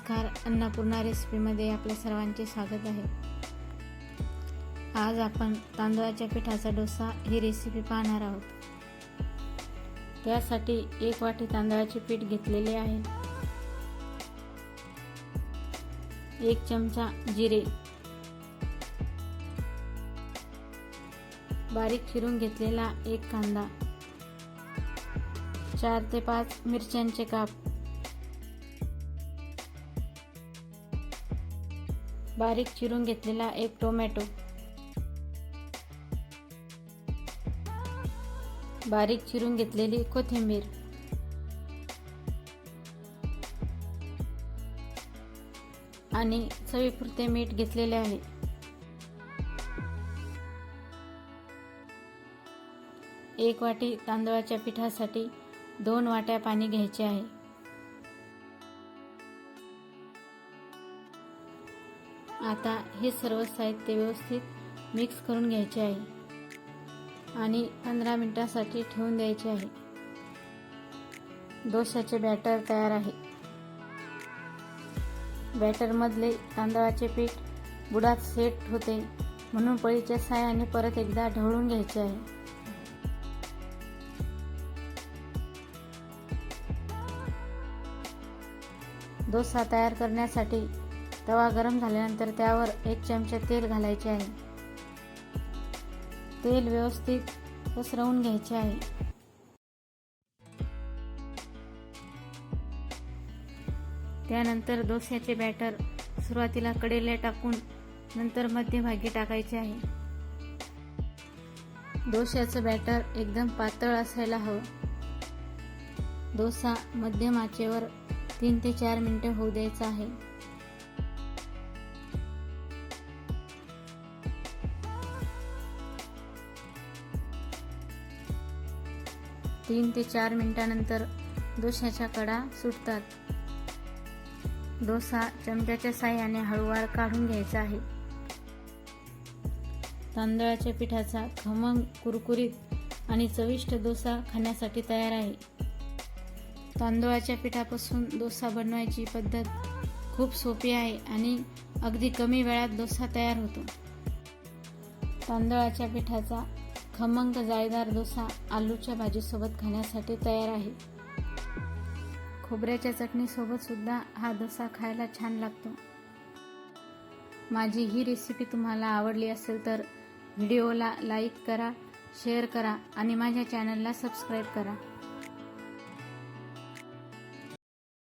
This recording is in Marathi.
नमस्कार, अन्नपूर्णा रेसिपीमध्ये आपल्या सर्वांचे स्वागत आहे। आज आपण तांदळाच्या पिठाचा डोसा ही रेसिपी पाहणार आहोत। त्यासाठी 1 वाटी तांदळाचे पीठ घेतलेले आहे। 1 चमचा जिरे, बारीक चिरून घेतलेला 1 कांदा, 4 ते 5 मिरच्यांचे काप, बारीक चिरून घेतलेला 1 टोमॅटो, बारीक चिरून घेतलेली कोथिंबीर, आणि चवीपुरते मीठ घेतलेले आहे। एक वाटी तांदळाच्या पिठासाठी 2 वाट्या पाणी घ्यायचे आहे। आता हे सर्व साहित्य व्यवस्थित मिक्स करून घ्यायचे आहे आणि 15 मिनिटांसाठी ठेवून द्यायचे आहे। डोश्याचे बॅटर तयार आहे। बॅटर मधले तांदळाचे पीठ बुडात सेट होते, म्हणून पळीच्या साहाय्याने परत एकदा ढवळून घ्यायचे आहे। डोसा तयार करण्यासाठी तवा गरम झाल्यानंतर त्यावर 1 चमचा तेल घालायचे आहे। तेल व्यवस्थित पसरवून घ्यायचे आहे। त्यानंतर डोस्याचे बॅटर सुरुवातीला कडेला टाकून नंतर मध्यभागी टाकायचे आहे। डोस्याचं बॅटर एकदम पातळ असायला हवं। डोसा मध्यम आचेवर 3 ते 4 मिनिटे होऊ द्यायचा आहे। 3 ते 4 मिनिटांनंतर डोश्याच्या कडा सुटतात। डोसा चमच्याच्या साहाय्याने हळूवार काढून घ्यायचा आहे। तांदळाच्या पिठाचा खमंग, कुरकुरीत आणि चविष्ट डोसा खाण्यासाठी तयार आहे। तांदळाच्या पिठापासून डोसा बनवायची पद्धत खूप सोपी आहे आणि अगदी कमी वेळात डोसा तयार होतो। तांदळाच्या पिठाचा खमंग जाळीदार डोसा आलूच्या भाजीसोबत खाण्यासाठी तयार आहे। खोबऱ्याच्या चटणीसोबत सुद्धा हा डोसा खायला छान लागतो। माझी ही रेसिपी तुम्हाला आवडली असेल तर व्हिडिओला लाईक करा, शेअर करा आणि माझ्या चॅनलला सबस्क्राईब करा।